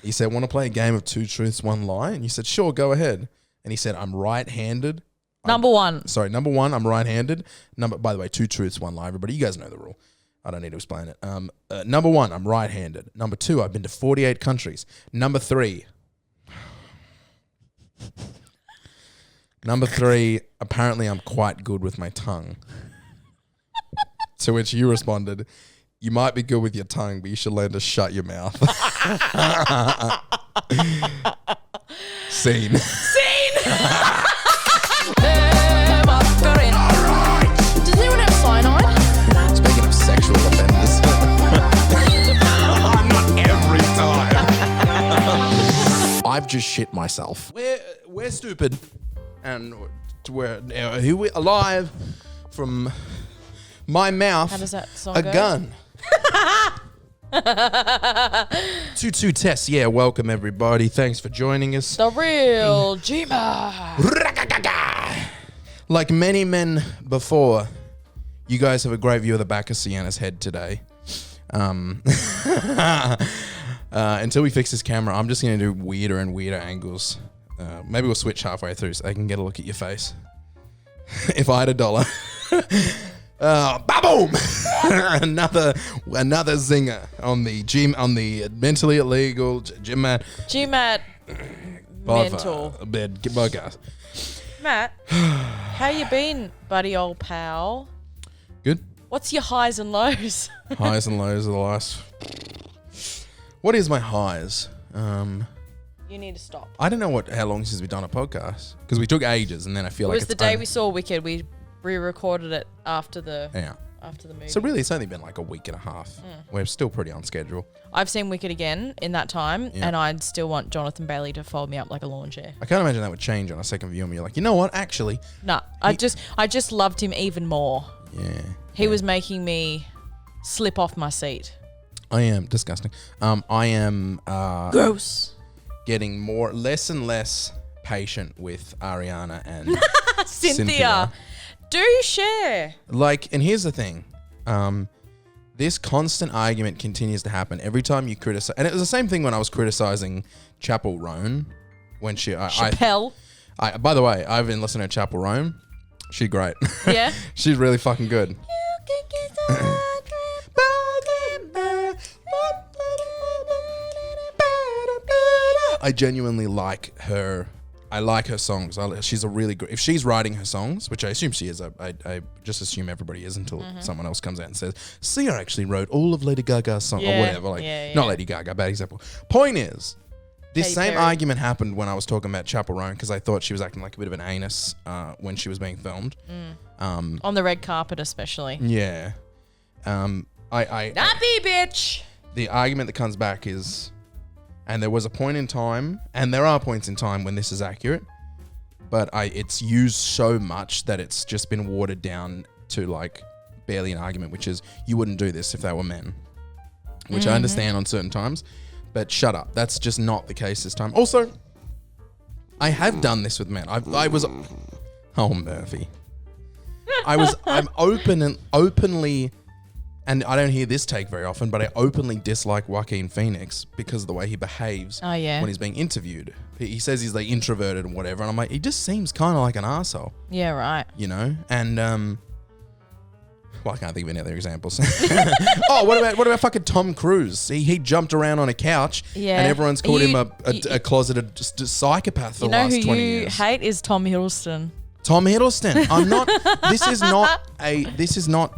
He said, want to play a game of 2 truths, 1 lie? And you said, sure, go ahead. And he said, I'm right-handed. Number one, I'm right-handed. By the way, 2 truths, 1 lie, everybody. You guys know the rule. I don't need to explain it. Number 1, I'm right-handed. Number 2, I've been to 48 countries. Number 3, apparently I'm quite good with my tongue. To which you responded, you might be good with your tongue, but you should learn to shut your mouth. Scene. Does anyone have cyanide? Speaking of sexual offenders. Not every time. I've just shit myself. We're stupid. And we're alive from my mouth. How does that song go? Gun. 2-2 test. Yeah, welcome everybody. Thanks for joining us. The real GMat. Like many men before, you guys have a great view of the back of Sienna's head today. Until we fix this camera, I'm just going to do weirder and weirder angles. Maybe we'll switch halfway through so I can get a look at your face. If I had $1. Ba-boom! another zinger on the mentally illegal GMat mental bed podcast. Matt, how you been, buddy old pal? Good. What's your highs and lows? Highs and lows of the last. What is my highs? You need to stop. I don't know how long since we've done a podcast because we took ages, and then I feel like it was the day we saw Wicked. We re-recorded it after the movie. So really, it's only been like a week and a half. We're still pretty on schedule. I've seen Wicked again in that time, and I'd still want Jonathan Bailey to fold me up like a lawn chair. I can't imagine that would change on a second view, and you're like, you know what? Actually, nah. I just loved him even more. Yeah. He was making me slip off my seat. I am disgusting. I am Gross. Getting less and less patient with Ariana and Cynthia. Do share. And here's the thing. This constant argument continues to happen every time you criticize. And it was the same thing when I was criticizing Chapel Roan. When Chappelle. By the way, I've been listening to Chapel Roan. She's great. Yeah? She's really fucking good. I genuinely like her. I like her songs. She's a really good. If she's writing her songs, which I assume she is, I just assume everybody is until someone else comes out and says, Sia actually wrote all of Lady Gaga's songs or whatever. Not Lady Gaga, bad example. Point is, this same argument happened when I was talking about Chapel Roan because I thought she was acting like a bit of an anus when she was being filmed. On the red carpet especially. Yeah. Nappy bitch. The argument that comes back is, and there was a point in time, and there are points in time when this is accurate, but it's used so much that it's just been watered down to like barely an argument, which is you wouldn't do this if they were men, which I understand on certain times, but shut up. That's just not the case this time. Also, I have done this with men. Murphy. I'm openly, and I don't hear this take very often, but I openly dislike Joaquin Phoenix because of the way he behaves when he's being interviewed. He says he's like introverted and whatever, and I'm like, he just seems kind of like an arsehole. Yeah, right. You know? And, well, I can't think of any other examples. Oh, what about fucking Tom Cruise? He jumped around on a couch, and everyone's called him a closeted psychopath for the last 20 years. You know who you hate is Tom Hiddleston. Tom Hiddleston. I'm not, this is not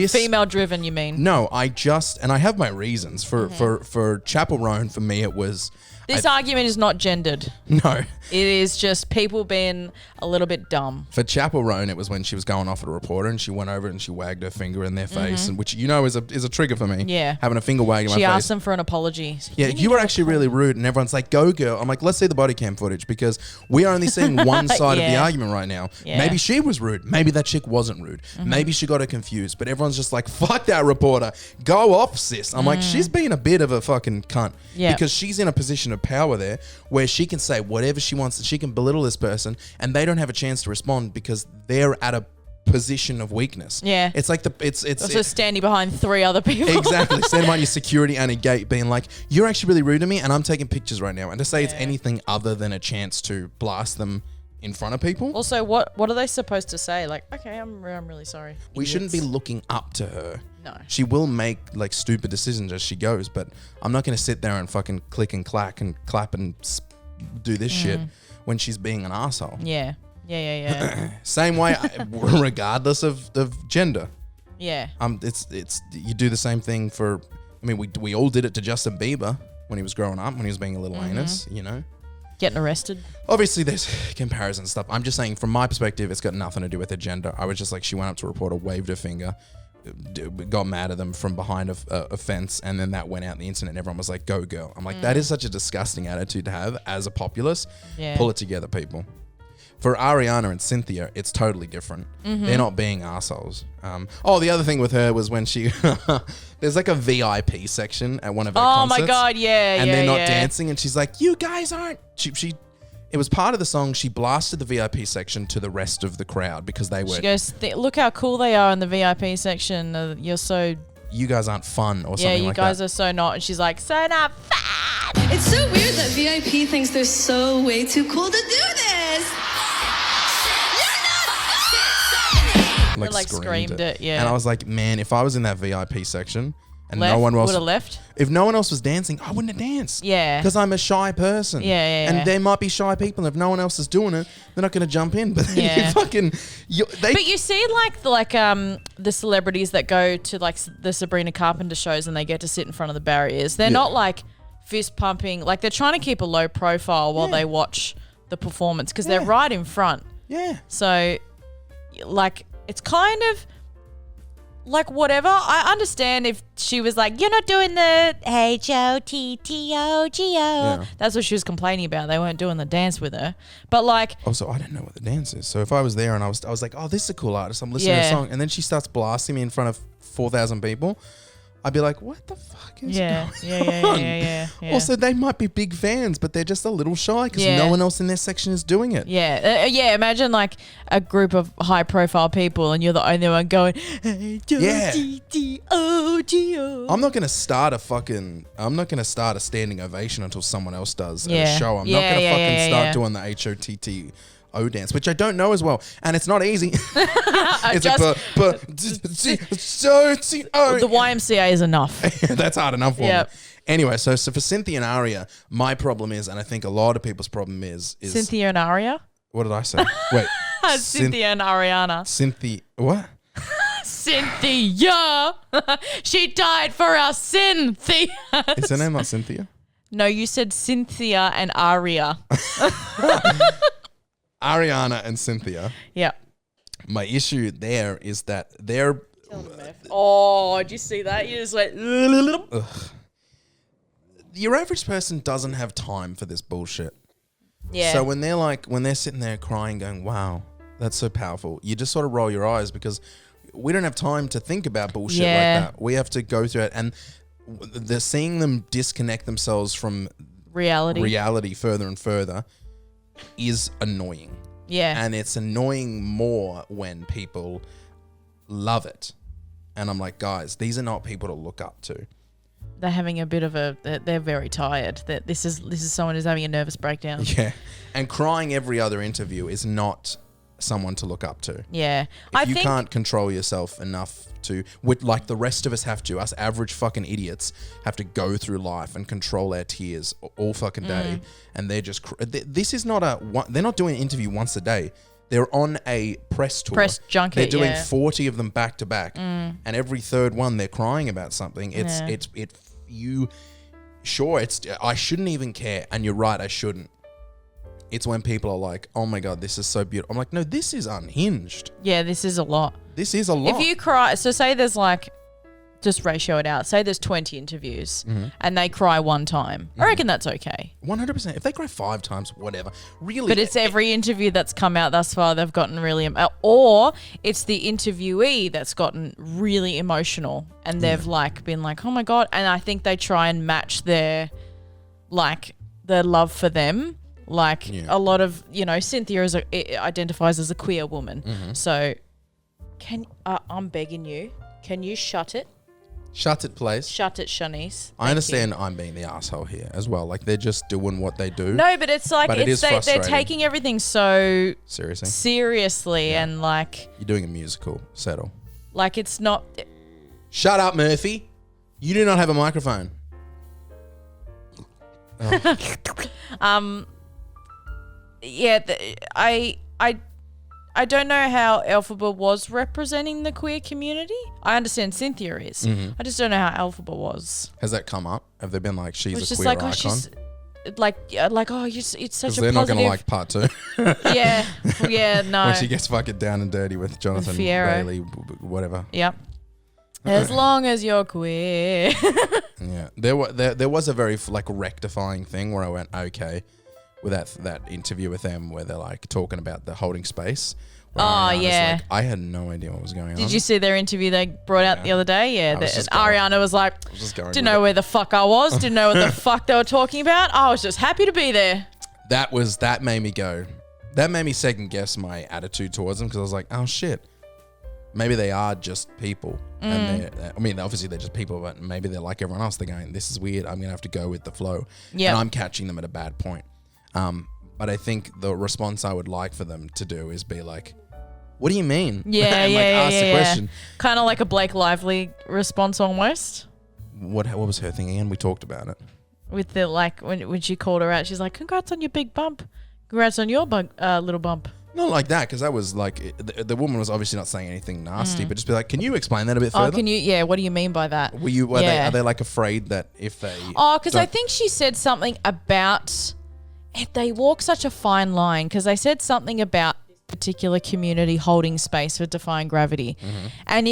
female driven, you mean? No, I have my reasons for Chapel Roan. For me, it was this argument is not gendered. No, it is just people being a little bit dumb. For Chapel Roan, it was when she was going off at a reporter and she went over and she wagged her finger in their face, and which is a trigger for me. Yeah, having a finger wag in my face. She asked them for an apology. Yeah, you were actually really rude, and everyone's like, "Go girl." I'm like, let's see the body cam footage because we are only seeing one side of the argument right now. Yeah. Maybe she was rude. Maybe that chick wasn't rude. Maybe she got her confused. But everyone's just like, "Fuck that reporter. Go off, sis." I'm like, she's being a bit of a fucking cunt because she's in a position of power there where she can say whatever she wants, and she can belittle this person, and they don't have a chance to respond because they're at a position of weakness. Yeah. It's like it's also standing behind 3 other people. Exactly. Standing behind your security and a gate being like, you're actually really rude to me and I'm taking pictures right now. And to say it's anything other than a chance to blast them in front of people. Also, what are they supposed to say? Like, okay, I'm really sorry. We shouldn't be looking up to her. No. She will make like stupid decisions as she goes, but I'm not going to sit there and fucking click and clack and clap and do this shit when she's being an asshole. Yeah. Same way, regardless of gender. Yeah. It's you do the same thing for. I mean, we all did it to Justin Bieber when he was growing up, when he was being a little anus, you know. Getting arrested. Obviously, there's comparison stuff. I'm just saying, from my perspective, it's got nothing to do with her gender. I was just like, she went up to a reporter, waved her finger, got mad at them from behind a fence, and then that went out on the internet, and everyone was like, go girl. I'm like, that is such a disgusting attitude to have as a populace. Yeah. Pull it together, people. For Ariana and Cynthia, it's totally different. They're not being assholes. The other thing with her was when she... there's like a VIP section at one of her concerts. Oh my God, yeah, and they're not dancing, and she's like, you guys aren't... It was part of the song. She blasted the VIP section to the rest of the crowd because they were... She goes, look how cool they are in the VIP section. You're so... You guys aren't fun or something like that. Yeah, you guys are so not. And she's like, so not fun. It's so weird that VIP thinks they're so way too cool to do this. Like screamed it, yeah. And I was like, man, if I was in that VIP section and Left, no one else would have left. If no one else was dancing, I wouldn't have danced. Yeah. Because I'm a shy person. Yeah. And there might be shy people. If no one else is doing it, they're not going to jump in. But then But you see, like the celebrities that go to like the Sabrina Carpenter shows and they get to sit in front of the barriers. They're not like fist pumping. Like they're trying to keep a low profile while they watch the performance because they're right in front. Yeah. So, like, it's kind of like whatever. I understand if she was like, you're not doing the HOTTOGO. Yeah. That's what she was complaining about. They weren't doing the dance with her. But like... Also, I didn't know what the dance is. So if I was there and I was like, oh, this is a cool artist. I'm listening to a song. And then she starts blasting me in front of 4,000 people. I'd be like, what the fuck is going on? Yeah. Also, they might be big fans, but they're just a little shy because no one else in their section is doing it. Yeah. Imagine like a group of high profile people and you're the only one going, H-O-T-T-O-G-O. I'm not going to start a standing ovation until someone else does at a show. I'm not going to start doing the HOTT dance, which I don't know as well, and it's not easy. It's the YMCA is enough. That's hard enough for me. Anyway, so for Cynthia and Aria, my problem is, and I think a lot of people's problem is Cynthia and Aria. What did I say? Wait, Cynthia and Ariana. Cynthia, what? Cynthia, she died for our Cynthia. Is her name not Cynthia? No, you said Cynthia and Aria. Ariana and Cynthia. Yeah. My issue there is that they're... Oh, did you see that? You just went... Ugh. Your average person doesn't have time for this bullshit. Yeah. So when they're sitting there crying going, wow, that's so powerful, you just sort of roll your eyes because we don't have time to think about bullshit like that. We have to go through it. And they're seeing them disconnect themselves from reality further and further is annoying. Yeah. And it's annoying more when people love it. And I'm like, guys, these are not people to look up to. They're having a bit of they're very tired. That this is someone who's having a nervous breakdown. Yeah. And crying every other interview is not someone to look up to. Yeah. If you can't control yourself enough to, like the rest of us have to, us average fucking idiots have to go through life and control our tears all fucking day. And they're just, this is not they're not doing an interview once a day. They're on a press tour. Press junket, they're doing 40 of them back to back. And every third one they're crying about something. I shouldn't even care. And you're right, I shouldn't. It's when people are like, oh my God, this is so beautiful. I'm like, no, this is unhinged. Yeah, this is a lot. This is a lot. If you cry, so say there's like, just ratio it out. Say there's 20 interviews and they cry one time. I reckon that's okay. 100%. If they cry 5 times, whatever. Really. But it's every interview that's come out thus far they've gotten really, or it's the interviewee that's gotten really emotional and they've like been like, oh my God. And I think they try and match their love for them. Like a lot of, Cynthia identifies as a queer woman. So I'm begging you. Can you shut it? Shut it, please. Shut it, Shanice. I understand I'm being the asshole here as well. Like, they're just doing what they do. No, but it's like they're taking everything so seriously, and like you're doing a musical. Settle. Like, it's not. Shut up, Murphy. You do not have a microphone. Oh. Yeah, I don't know how Elphaba was representing the queer community. I understand Cynthia is. Mm-hmm. I just don't know how Elphaba was. Has that come up? Have they been like, she's a queer like, icon? oh, she's it's such a they're positive. not going to like part 2. yeah, no. When she gets fucking down and dirty with Jonathan Bailey, whatever. Yep. As long as you're queer. Yeah, there was a very like rectifying thing where I went, okay, with that interview with them where they're like talking about the holding space. Oh, yeah. Like, I had no idea what was going on. Did you see their interview they brought out the other day? Yeah, Ariana was like, didn't know where the fuck I was, didn't know what the fuck they were talking about. I was just happy to be there. That made me go. That made me second guess my attitude towards them because I was like, oh shit. Maybe they are just people. And I mean, obviously they're just people, but maybe they're like everyone else. They're going, this is weird. I'm going to have to go with the flow. Yep. And I'm catching them at a bad point. But I think the response I would like for them to do is be like, what do you mean? Yeah, and ask the question. Kind of like a Blake Lively response almost. What was her thing again? We talked about it. With the like, when she called her out, she's like, congrats on your big bump. Congrats on your little bump. Not like that, because that was like, the woman was obviously not saying anything nasty, but just be like, can you explain that a bit further? Oh, can you? Yeah, what do you mean by that? Are they like afraid that if they... Oh, because I think she said something about, they walk such a fine line, because they said something about this particular community holding space for defying gravity. Mm-hmm. And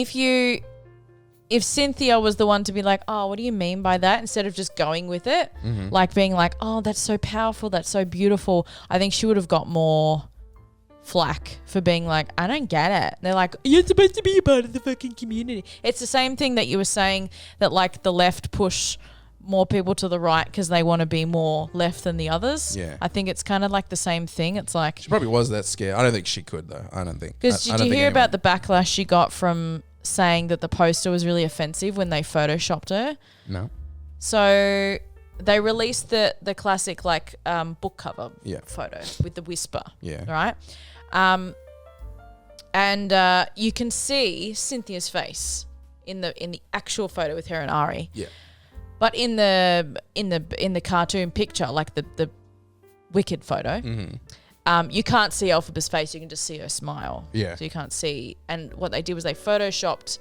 if Cynthia was the one to be like, oh, what do you mean by that? Instead of just going with it, like being like, oh, that's so powerful, that's so beautiful, I think she would have got more flack for being like, I don't get it. They're like, you're supposed to be a part of the fucking community. It's the same thing that you were saying that like the left push more people to the right because they want to be more left than the others. Yeah. I think it's kind of like the same thing. It's like... She probably was that scared. I don't think she could though. I don't think. Because did you hear about the backlash she got from saying that the poster was really offensive when they photoshopped her? No. So... they released the classic like book cover photo with the whisper. Yeah. Right? And you can see Cynthia's face in the actual photo with her and Ari. Yeah. But in the cartoon picture, like the Wicked photo, you can't see Elphaba's face. You can just see her smile. Yeah. So you can't see. And what they did was they photoshopped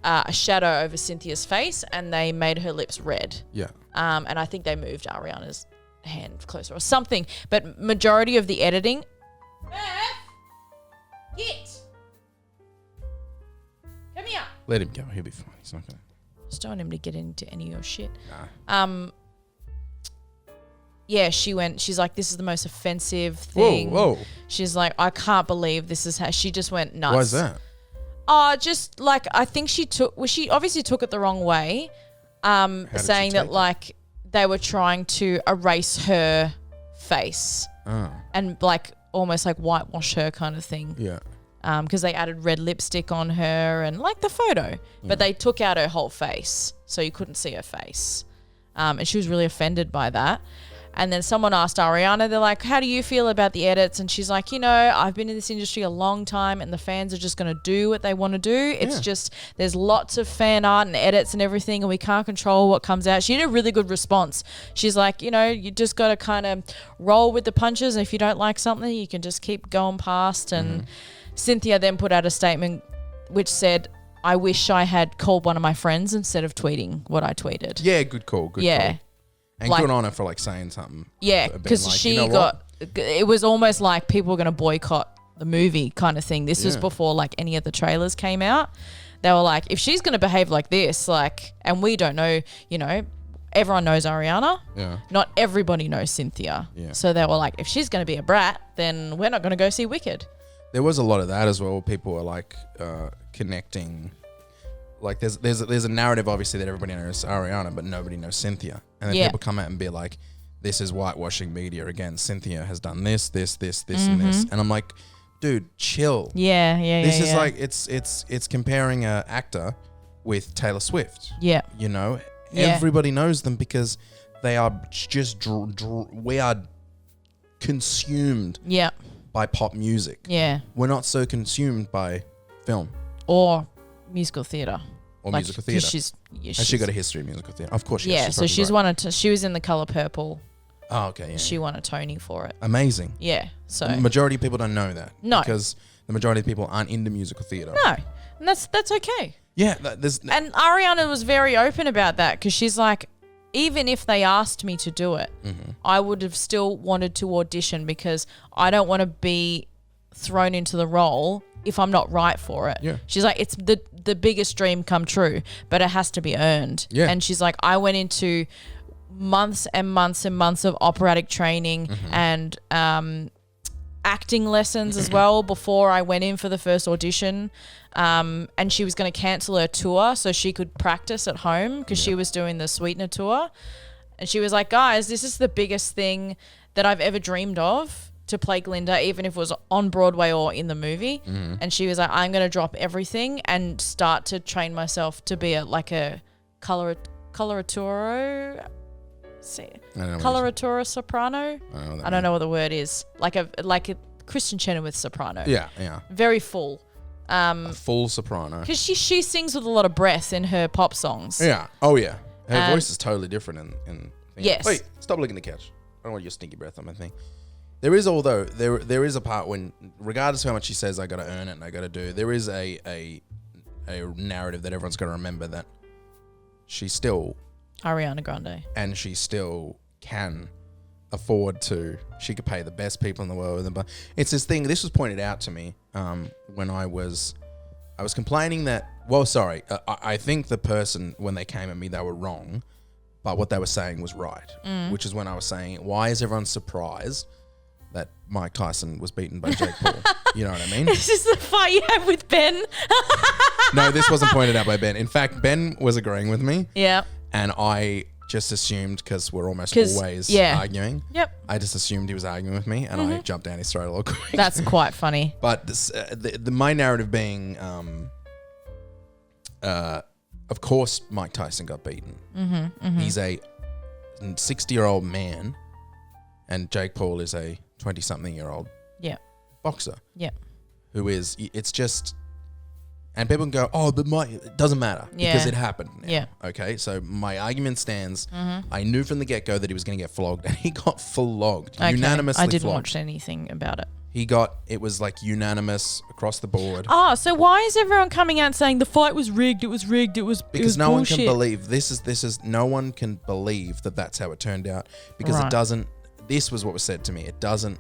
a shadow over Cynthia's face and they made her lips red. Yeah. And I think they moved Ariana's hand closer or something. But majority of the editing... Get! Come here. Let him go. He'll be fine. He's not going to... Just don't want him to get into any of your shit. Nah. Yeah, she's like, this is the most offensive thing. Whoa. She's like, I can't believe this is how... She just went nuts. Why is that? Oh, just like, I think she obviously took it the wrong way. Saying that like they were trying to erase her face and like almost like whitewash her kind of thing. Yeah. Because they added red lipstick on her and like the photo, but they took out her whole face so you couldn't see her face. And she was really offended by that. And then someone asked Ariana, they're like, how do you feel about the edits? And she's like, I've been in this industry a long time and the fans are just going to do what they want to do. It's just, there's lots of fan art and edits and everything and we can't control what comes out. She had a really good response. She's like, you just got to kind of roll with the punches. And if you don't like something, you can just keep going past. And Cynthia then put out a statement which said, I wish I had called one of my friends instead of tweeting what I tweeted. Yeah, good call. Good call. And like, good on her for like saying something. Yeah, because like, it was almost like people were going to boycott the movie kind of thing. This was before like any of the trailers came out. They were like, if she's going to behave like this, like, and we don't know, everyone knows Ariana. Yeah. Not everybody knows Cynthia. Yeah. So they were like, if she's going to be a brat, then we're not going to go see Wicked. There was a lot of that as well. People were like connecting. Like there's a narrative obviously that everybody knows Ariana, but nobody knows Cynthia. And then people come out and be like, this is whitewashing media again. Cynthia has done this, and this. And I'm like, dude, chill. Yeah. This is like it's comparing a actor with Taylor Swift. Yeah. You know, Yeah. everybody knows them because they are just we are consumed Yeah. by pop music. Yeah. We're not so consumed by film Or musical theatre. or musical theatre. She's Has she got a history of musical theatre? Of course she has. Yeah, so she's won she was in The Colour Purple. Oh, okay, yeah. She won a Tony for it. Amazing. Yeah, so The majority of people don't know that. No. Because the majority of people aren't into musical theatre. no, and that's okay. Yeah, there's... And Ariana was very open about that because she's like, even if they asked me to do it, I would have still wanted to audition because I don't want to be thrown into the role if I'm not right for it. Yeah. She's like, it's the biggest dream come true, but it has to be earned. Yeah. And she's like, I went into months and months and months of operatic training and acting lessons as well before I went in for the first audition. And she was going to cancel her tour so she could practice at home because she was doing the Sweetener tour. And she was like, guys, this is the biggest thing that I've ever dreamed of, to play Glinda, even if it was on Broadway or in the movie. And she was like, I'm going to drop everything and start to train myself to be a coloratura soprano. I don't know what the word is. Like a Kristen Chenoweth soprano. Yeah. Very full. A full soprano. Because she sings with a lot of breath in her pop songs. Yeah. Oh, yeah. Her voice is totally different in Yes. Wait, stop licking the couch. I don't want your stinky breath on my thing. There is, although, there is a part when, regardless of how much she says I got to earn it and I got to do, there is a narrative that everyone's got to remember that she's still... Ariana Grande. And she still can afford to... She could pay the best people in the world. But it's this thing, this was pointed out to me when I was complaining that... Well, sorry, I think the person, when they came at me, they were wrong. But what they were saying was right. Which is when I was saying, why is everyone surprised that Mike Tyson was beaten by Jake Paul? You know what I mean? This is the fight you have with Ben. No, this wasn't pointed out by Ben. In fact, Ben was agreeing with me. Yeah. And I just assumed, because we're almost always arguing. Yep. I just assumed he was arguing with me, and I jumped down his throat a little quick. That's quite funny. But this, my narrative being, of course, Mike Tyson got beaten. He's a 60-year-old man, and Jake Paul is a 20-something-year-old boxer. Yeah. Who is, it's just, and people can go, oh, but it doesn't matter because it happened now. Yeah. Okay, so my argument stands. I knew from the get-go that he was going to get flogged, and he got flogged, unanimously I didn't flogged. watch anything about it. It was like unanimous across the board. Oh, so why is everyone coming out saying the fight was rigged? It was rigged. Because no one can believe no one can believe that that's how it turned out, because it doesn't. This was what was said to me. It doesn't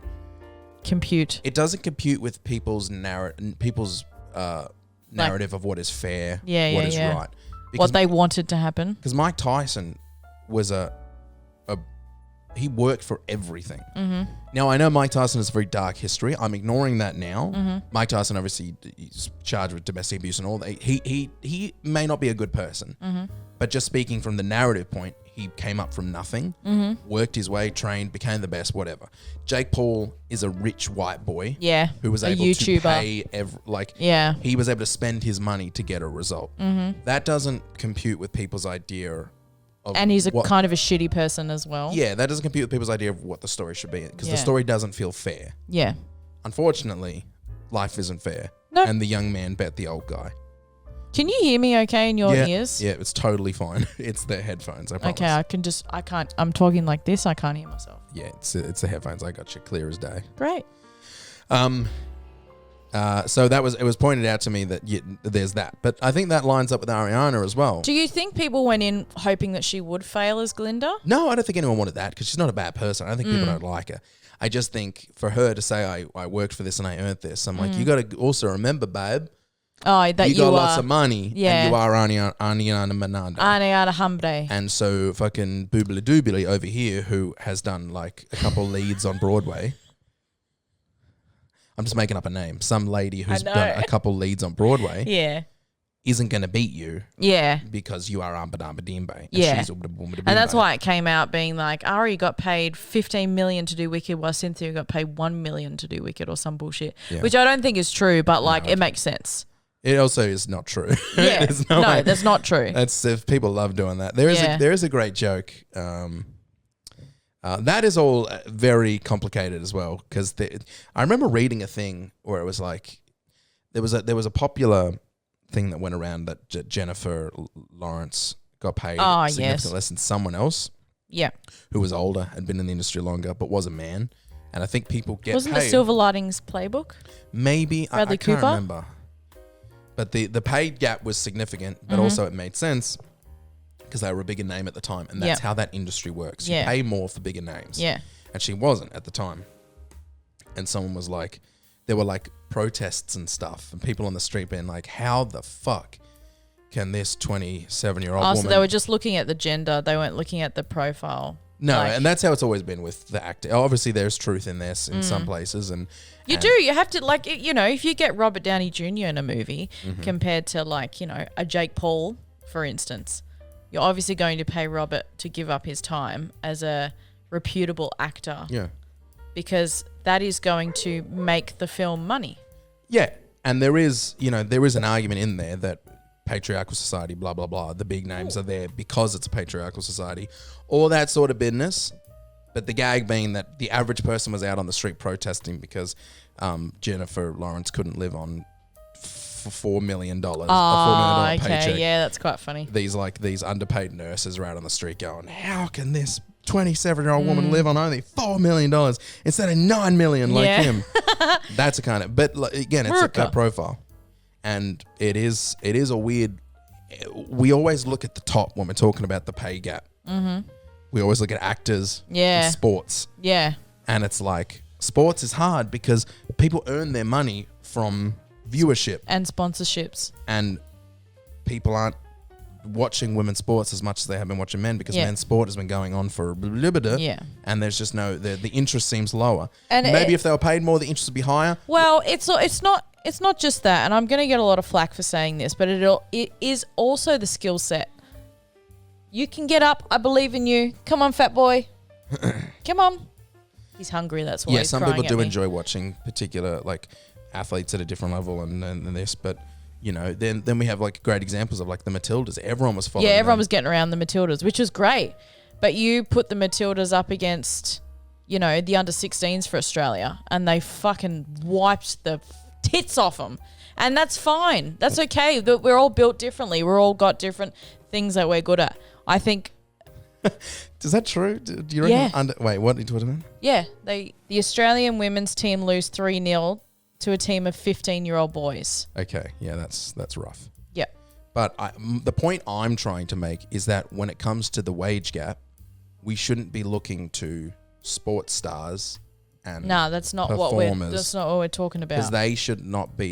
compute. It doesn't compute with people's narrative of what is fair, what is right, what they wanted to happen. Because Mike Tyson was he worked for everything. Now, I know Mike Tyson has a very dark history. I'm ignoring that now. Mike Tyson, obviously, he's charged with domestic abuse and all that. He may not be a good person, but just speaking from the narrative point, he came up from nothing, worked his way, trained, became the best, whatever. Jake Paul is a rich white boy who was able to pay, he was able to spend his money to get a result. That doesn't compute with people's idea. And he's kind of a shitty person as well. Yeah, that doesn't compute with people's idea of what the story should be, because the story doesn't feel fair. Yeah. Unfortunately, life isn't fair. Nope. And the young man bet the old guy. Can you hear me okay in your ears? Yeah, it's totally fine. It's the headphones, I promise. Okay, I can't, I'm talking like this, I can't hear myself. Yeah, it's the headphones. I got you clear as day. Great. So it was pointed out to me that there's that. But I think that lines up with Ariana as well. Do you think people went in hoping that she would fail as Glinda? No, I don't think anyone wanted that, because she's not a bad person. I don't think people don't like her. I just think for her to say, I worked for this and I earned this, I'm like, you got to also remember, babe, that you got lots of money, and you are Ariana Mananda. Ariana Hambre. And so fucking Boobly Doobly over here, who has done like a couple leads on Broadway. I'm just making up a name. Some lady who's done a couple leads on Broadway isn't going to beat you. Yeah. Because you are Ambadamba. And Yeah. she's And that's why it came out being like, Ari got paid $15 million to do Wicked while Cynthia got paid $1 million to do Wicked or some bullshit, which I don't think is true, but like it makes sense. It also is not true. Yeah. No, that's not true. That's if people love doing that. There is a great joke. That is all very complicated as well because I remember reading a thing where it was like there was a popular thing that went around that Jennifer Lawrence got paid significantly less than someone else. Yeah. Who was older, had been in the industry longer, but was a man. And I think people get Wasn't paid. the Silver Linings Playbook? Maybe. I Bradley can't Cooper? remember. But the paid gap was significant, but also it made sense because they were a bigger name at the time. And that's how that industry works. You pay more for bigger names. Yeah. And she wasn't at the time. And someone was like, there were like protests and stuff and people on the street being like, how the fuck can this 27-year-old woman... so they were just looking at the gender. They weren't looking at the profile. No, and that's how it's always been with the actor. Obviously, there's truth in this in some places. You do. You have to, like, you know, if you get Robert Downey Jr. in a movie compared to, like, you know, a Jake Paul, for instance, you're obviously going to pay Robert to give up his time as a reputable actor. Yeah. Because that is going to make the film money. Yeah. And there is an argument in there that patriarchal society, blah, blah, blah, the big names are there because it's a patriarchal society, all that sort of business. But the gag being that the average person was out on the street protesting because Jennifer Lawrence couldn't live on $4 million. Oh, a $4 million okay. paycheck. Yeah, that's quite funny. These underpaid nurses are out on the street going, how can this 27-year-old woman live on only $4 million instead of $9 million like him? That's a kind of, but again, it's a profile. And it is a weird, we always look at the top when we're talking about the pay gap. Mm-hmm. We always look at actors and sports. Yeah. And it's like, sports is hard because people earn their money from viewership. And sponsorships. And people aren't watching women's sports as much as they have been watching men because men's sport has been going on for and there's just the interest seems lower. And maybe if they were paid more, the interest would be higher. Well, it's not just that, and I'm going to get a lot of flack for saying this, but it is also the skill set. You can get up. I believe in you. Come on, fat boy. Come on. He's hungry. That's why. He's some crying people do at me. enjoy watching particular like athletes at a different level and this, but you know, then we have like great examples of like the Matildas. Everyone was following. Yeah, everyone was getting around the Matildas, which was great. But you put the Matildas up against, you know, the under-16s for Australia, and they fucking wiped the tits off them. And that's fine. That's okay. We're all built differently. We're all got different things that we're good at. I think. Is that true? Do you reckon? Wait, what are you talking about? Yeah, the Australian women's team lose 3-0 to a team of 15-year-old boys. Okay, yeah, that's rough. Yep. But the point I'm trying to make is that when it comes to the wage gap, we shouldn't be looking to sports stars and that's not what we're talking about. Because they shouldn't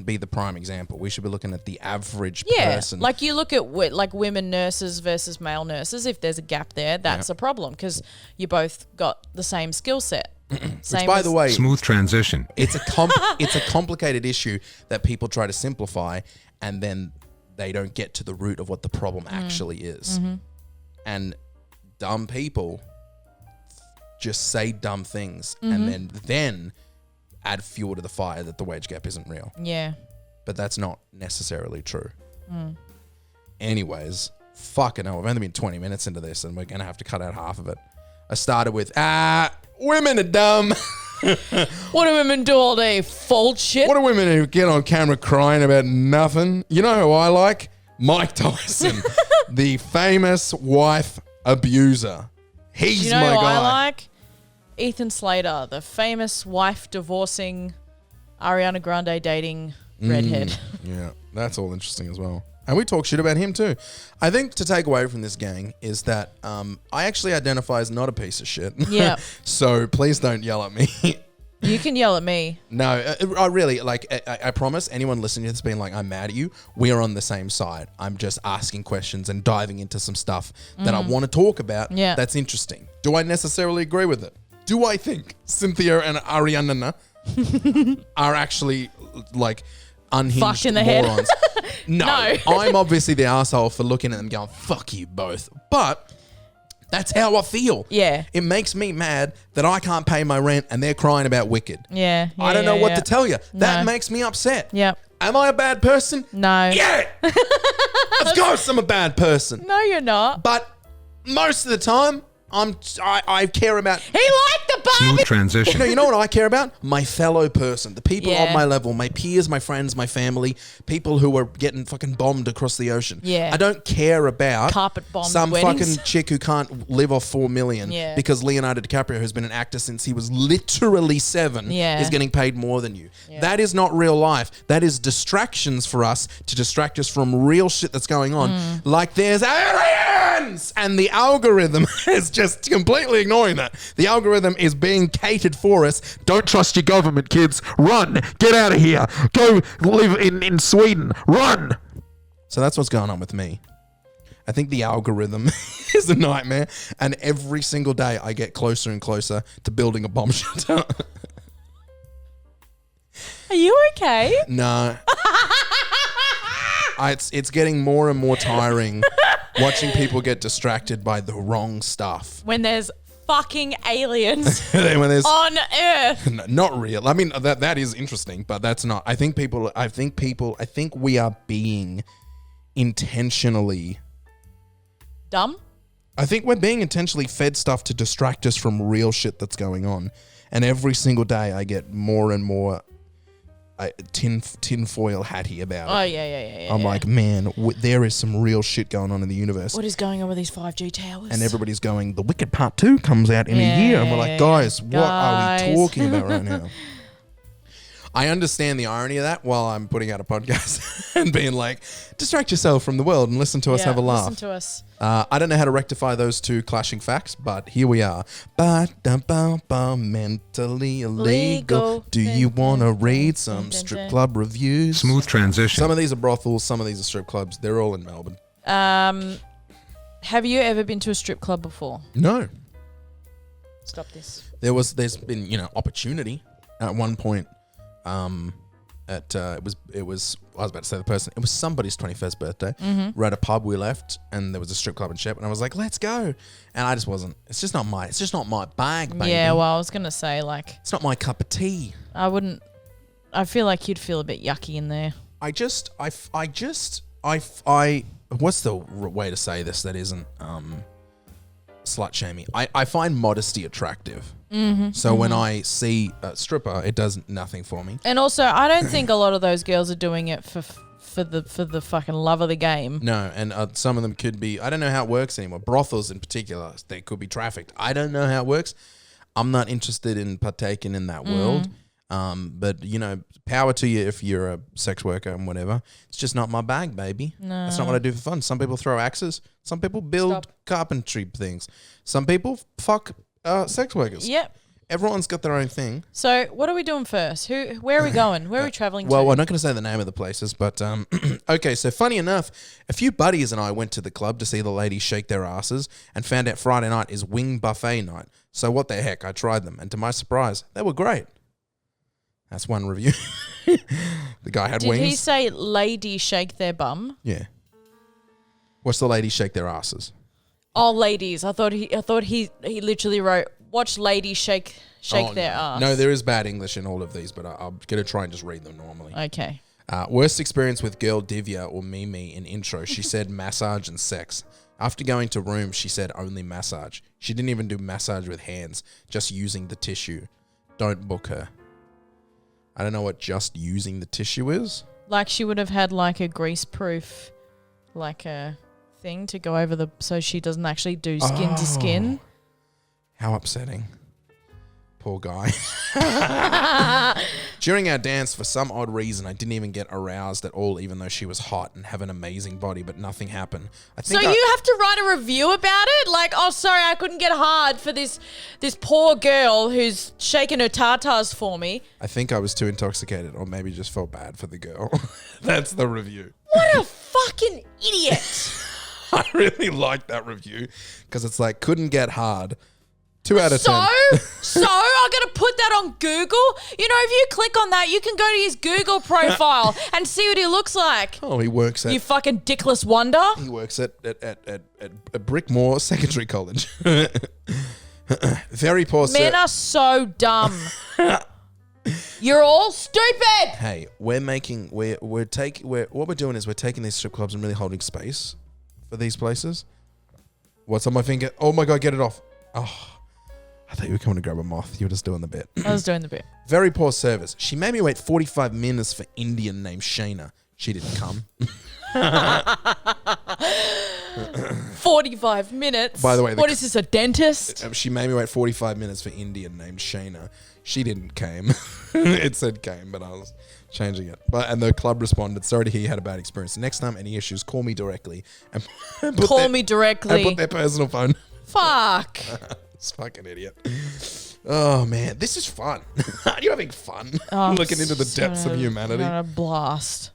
be the prime example. We should be looking at the average person. Like you look at like women nurses versus male nurses. If there's a gap there, that's a problem because you both got the same skill set. Which, by the way, smooth transition. It's a complicated issue that people try to simplify, and then they don't get to the root of what the problem actually is. Mm-hmm. And dumb people just say dumb things, and then add fuel to the fire that the wage gap isn't real. Yeah, but that's not necessarily true. Anyways, fucking hell, we've only been 20 minutes into this, and we're gonna have to cut out half of it. I started with women are dumb. What do women do all day? Fold shit? What do women who get on camera crying about nothing? You know who I like? Mike Tyson, the famous wife abuser. He's my guy. You know who I like? Ethan Slater, the famous wife divorcing, Ariana Grande dating redhead. Yeah, that's all interesting as well. And we talk shit about him too. I think to take away from this gang is that I actually identify as not a piece of shit. Yeah. So please don't yell at me. You can yell at me. No, I really, I promise anyone listening to this being like, I'm mad at you, we are on the same side. I'm just asking questions and diving into some stuff that I want to talk about that's interesting. Do I necessarily agree with it? Do I think Cynthia and Ariana are actually, like, unhinged fucked in the morons. head. No, I'm obviously the asshole for looking at them going, fuck you both. But that's how I feel. Yeah. It makes me mad that I can't pay my rent and they're crying about Wicked. Yeah. I don't know what to tell you. That makes me upset. Yep. Am I a bad person? No. Yeah. Of course I'm a bad person. No, you're not. But most of the time, I care about... He liked the Barbie. Smooth transition. You know what I care about? My fellow person. The people Yeah. on my level. My peers, my friends, my family. People who are getting fucking bombed across the ocean. Yeah. I don't care about... Carpet bombed some weddings. fucking chick who can't live off $4 million Yeah. because Leonardo DiCaprio, who's been an actor since he was literally 7, Yeah. is getting paid more than you. Yeah. That is not real life. That is distractions for us to distract us from real shit that's going on. Like there's aliens! And the algorithm is just completely ignoring that. The algorithm is being catered for us. Don't trust your government, kids. Run. Get out of here. Go live in Sweden. Run. So that's what's going on with me. I think the algorithm is a nightmare. And every single day I get closer and closer to building a bomb shelter. Are you okay? No. It's getting more and more tiring watching people get distracted by the wrong stuff. When there's fucking aliens When there's on Earth. not real. I mean that is interesting, but that's not. I think we are being intentionally Dumb? I think we're being intentionally fed stuff to distract us from real shit that's going on. And every single day I get more and more tinfoil hatty about it. Oh, yeah. I'm like, man, there is some real shit going on in the universe. What is going on with these 5G towers? And everybody's going, The Wicked Part 2 comes out in a year. And we're like, guys, what are we talking about right now? I understand the irony of that while I'm putting out a podcast and being like, distract yourself from the world and listen to us have a laugh. Listen to us. I don't know how to rectify those two clashing facts, but here we are. Mentally illegal. Do you want to read some strip club reviews? Smooth transition. Some of these are brothels, some of these are strip clubs. They're all in Melbourne. Have you ever been to a strip club before? No. Stop this. There's been, opportunity at one point. It was I was about to say the person. It was somebody's 21st birthday. We're at a pub. We left, and there was a strip club in Shep, and I was like, "Let's go." And I just wasn't. It's just not my bag, baby. Yeah, well, I was gonna say it's not my cup of tea. I wouldn't. I feel like you'd feel a bit yucky in there. What's the way to say this that isn't slut shaming? I find modesty attractive. So when I see a stripper, it does nothing for me. And also, I don't think a lot of those girls are doing it for the fucking love of the game. No, and some of them could be. I don't know how it works anymore. Brothels in particular, they could be trafficked. I don't know how it works. I'm not interested in partaking in that world. But power to you if you're a sex worker and whatever. It's just not my bag, baby. No. That's not what I do for fun. Some people throw axes. Some people build carpentry things. Some people fuck sex workers. Yep. Everyone's got their own thing. So what are we doing first? Where are we going? Where are we traveling to? Well, we're not going to say the name of the places, but okay. So funny enough, a few buddies and I went to the club to see the ladies shake their asses and found out Friday night is wing buffet night. So what the heck? I tried them, and to my surprise, they were great. That's one review. The guy had wings. Did he say ladies shake their bum? Yeah. What's the ladies shake their asses? Oh, ladies. I thought he literally wrote, watch ladies shake their ass. No, there is bad English in all of these, but I'm going to try and just read them normally. Okay. Worst experience with girl Divya or Mimi in intro. She said massage and sex. After going to room, she said only massage. She didn't even do massage with hands, just using the tissue. Don't book her. I don't know what just using the tissue is. Like she would have had like a grease-proof, like a thing to go over so she doesn't actually do skin to skin. How upsetting. Poor guy. During our dance, for some odd reason, I didn't even get aroused at all, even though she was hot and have an amazing body, but nothing happened. So you have to write a review about it? Like, oh, sorry, I couldn't get hard for this poor girl who's shaking her tartars for me. I think I was too intoxicated, or maybe just felt bad for the girl. That's the review. What a fucking idiot. I really like that review because it's like, couldn't get hard. 2 out of 10. So I'm going to put that on Google. You know, if you click on that, you can go to his Google profile and see what he looks like. Oh, he works at... You fucking dickless wonder. He works at Brickmore Secondary College. Very poor... Men are so dumb. You're all stupid. Hey, what we're doing is we're taking these strip clubs and really holding space for these places. What's on my finger? Oh my God, get it off. Oh, I thought you were coming to grab a moth. You were just doing the bit. I was doing the bit. Very poor service. She made me wait 45 minutes for Indian named Shayna. She didn't come. 45 minutes? By the way, what is this, a dentist? She made me wait 45 minutes for Indian named Shayna. She didn't came. It said came, but I was changing it. And the club responded, sorry to hear you had a bad experience. Next time any issues, call me directly. And call me directly. And put their personal phone. Fuck. This fucking idiot. Oh, man. This is fun. Are you having fun? Looking into the depths of humanity. A blast.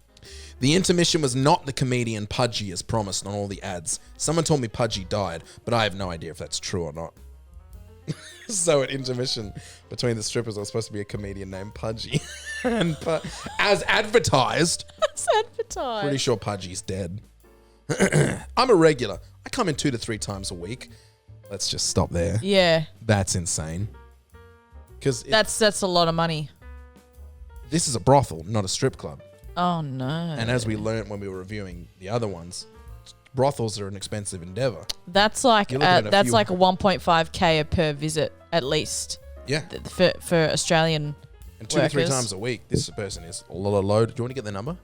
The intermission was not the comedian Pudgy as promised on all the ads. Someone told me Pudgy died, but I have no idea if that's true or not. So at intermission between the strippers, there was supposed to be a comedian named Pudgy. And as advertised. As advertised. Pretty sure Pudgy's dead. I'm a regular. I come in 2 to 3 times a week. Let's just stop there. Yeah. That's insane. Because that's a lot of money. This is a brothel, not a strip club. Oh, no. And as we learned when we were reviewing the other ones, brothels are an expensive endeavor. That's like a 1.5K per visit at least. Yeah. For Australian and 2 to 3 times a week, this person is a lot of load. Do you want to get their number?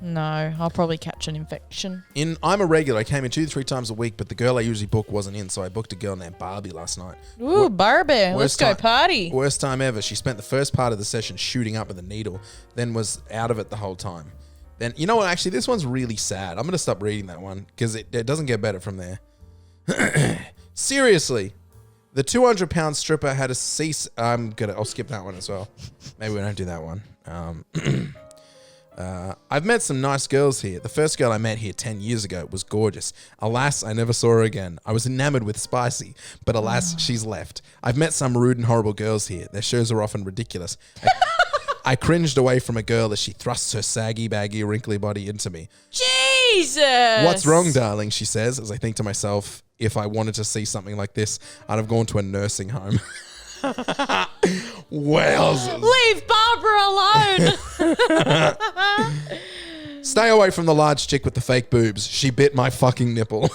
No, I'll probably catch an infection. I'm a regular. I came in 2 to 3 times a week, but the girl I usually book wasn't in, so I booked a girl named Barbie last night. Ooh, Barbie. Let's go party. Worst time ever. She spent the first part of the session shooting up with a needle, then was out of it the whole time. Then, you know what? Actually, this one's really sad. I'm going to stop reading that one because it doesn't get better from there. Seriously. The 200-pound stripper had a cease... I'll skip that one as well. Maybe we don't do that one. I've met some nice girls here. The first girl I met here 10 years ago was gorgeous. Alas, I never saw her again. I was enamored with Spicy, but alas, she's left. I've met some rude and horrible girls here. Their shows are often ridiculous. I cringed away from a girl as she thrusts her saggy, baggy, wrinkly body into me. Jesus! What's wrong, darling, she says, as I think to myself, if I wanted to see something like this, I'd have gone to a nursing home. Wowzers. Leave Barbara alone. Stay away from the large chick with the fake boobs. She bit my fucking nipple.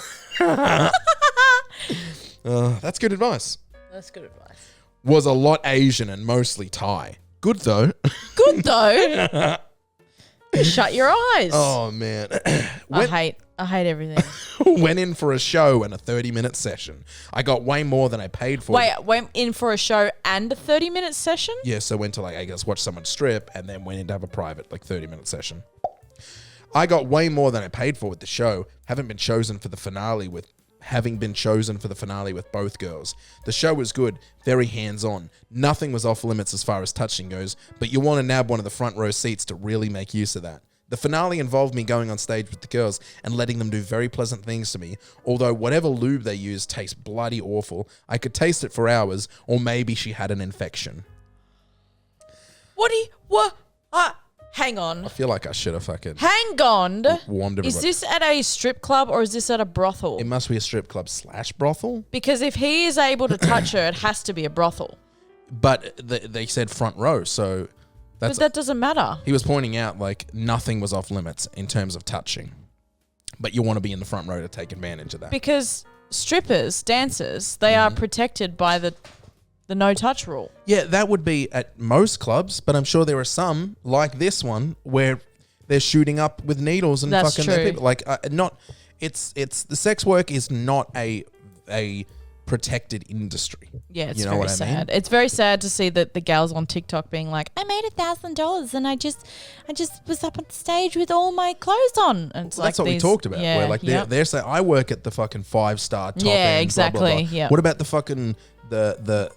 That's good advice. That's good advice. Was a lot Asian and mostly Thai. Good though. Good though. Shut your eyes. Oh man. I hate everything. Went in for a show and a 30-minute session. I got way more than I paid for. Wait, went in for a show and a 30-minute session? Yeah, so went to watch someone strip and then went in to have a private 30-minute session. I got way more than I paid for with the show. Having been chosen for the finale with both girls. The show was good, very hands-on. Nothing was off limits as far as touching goes, but you want to nab one of the front row seats to really make use of that. The finale involved me going on stage with the girls and letting them do very pleasant things to me, although whatever lube they used tastes bloody awful. I could taste it for hours, or maybe she had an infection. Hang on. I feel like I should have fucking... Hang on. Warned everybody. Is this at a strip club or is this at a brothel? It must be a strip club / brothel. Because if he is able to touch her, it has to be a brothel. But they said front row, so... But that doesn't matter. He was pointing out nothing was off limits in terms of touching. But you want to be in the front row to take advantage of that. Because strippers, dancers, they are protected by the no-touch rule. Yeah, that would be at most clubs, but I'm sure there are some, like this one, where they're shooting up with needles and That's fucking true. people. It's the sex work is not a protected industry. Yeah, it's you know very what sad. I mean? It's very sad to see that the gals on TikTok being like, I made $1,000 and I just was up on stage with all my clothes on. And it's that's what we talked about. Yeah, where they're saying, I work at the fucking 5-star top Yeah, end, exactly. blah, blah, blah. Yeah. What about the fucking the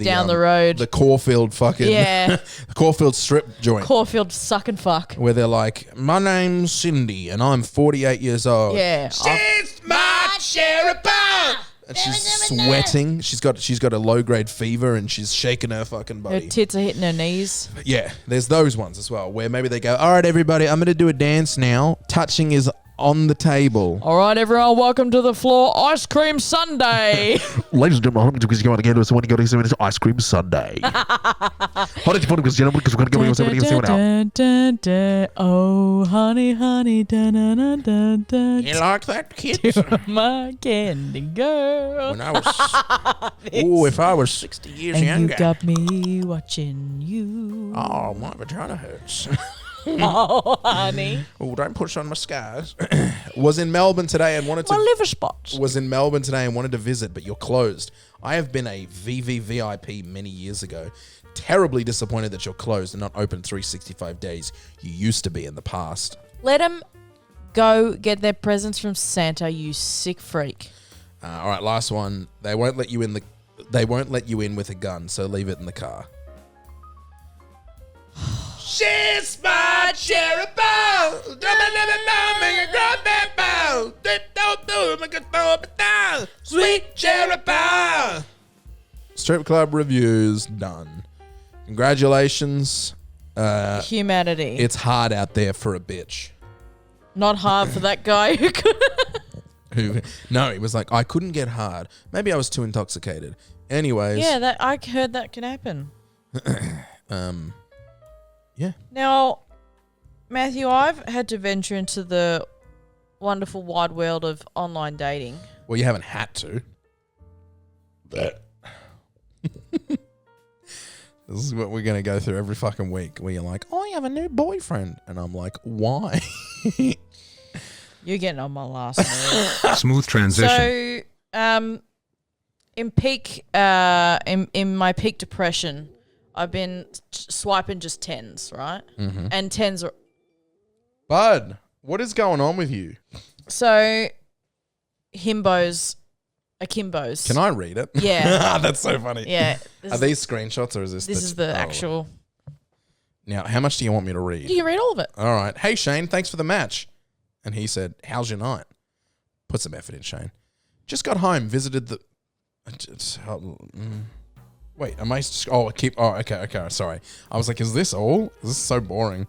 down the road, the Caulfield fucking Yeah. Caulfield strip joint, Caulfield suck and fuck, where they're like, my name's Cindy and I'm 48 years old. Yeah. She's my cherubim. And she's sweating. She's got a low grade fever and she's shaking her fucking Her body. tits are hitting her knees. Yeah, there's those ones as well where maybe they go, all right, everybody, I'm going to do a dance now. Touching is on the table. All right, everyone, welcome to the floor. Ice cream sundae. Ladies and gentlemen, because you want to get to someone, you got to see this ice cream sundae. How did you put it? Because we're going to go see it now. Oh, honey, honey, da da da da da. You like that, kid? My candy girl. When I was, if I was 60 years And younger. you got me watching you. Oh, my vagina hurts. Oh, honey. Oh, don't push on my scars. Was in Melbourne today and wanted My to. liver spots. Was in Melbourne today and wanted to visit, but you're closed. I have been a VVVIP many years ago. Terribly disappointed that you're closed and not open 365 days. You used to be in the past. Let them go get their presents from Santa, you sick freak. All right, last one. They won't let you in with a gun, so leave it in the car. She's my cherry bomb. Sweet cherry bomb. Strip club reviews done. Congratulations. Humanity. It's hard out there for a bitch. Not hard for that guy who could. No, he was like, I couldn't get hard. Maybe I was too intoxicated. Anyways. Yeah, I heard that can happen. Yeah. Now, Matthew, I've had to venture into the wonderful wide world of online dating. Well, you haven't had to. But this is what we're going to go through every fucking week where you're like, I have a new boyfriend. And I'm like, why? You're getting on my last nerve. Smooth transition. So, in my peak depression, I've been swiping just 10s, right? Mm-hmm. And 10s are... Bud, what is going on with you? So, himbos, akimbos. Can I read it? Yeah. That's so funny. Yeah. Are these screenshots or is this? This is the actual... Now, how much do you want me to read? You can read all of it. All right. Hey, Shane, thanks for the match. And he said, how's your night? Put some effort in, Shane. Just got home, visited the... Wait, am I... okay, sorry. I was like, is this all? This is so boring.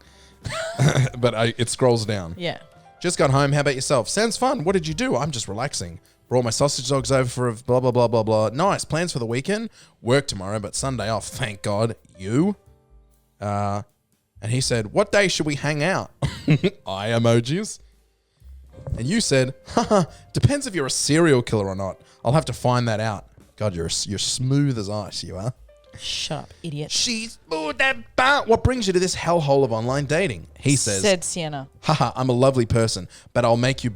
But it scrolls down. Yeah. Just got home. How about yourself? Sounds fun. What did you do? I'm just relaxing. Brought my sausage dogs over for a blah, blah, blah, blah, blah. Nice. Plans for the weekend? Work tomorrow, but Sunday off. Thank God. You? And he said, what day should we hang out? Eye emojis. And you said, haha, depends if you're a serial killer or not. I'll have to find that out. God, you're smooth as ice, you are. Shut up, idiot. She's smooth and bad. What brings you to this hellhole of online dating? He says, Said Sienna. haha, I'm a lovely person, but I'll make you...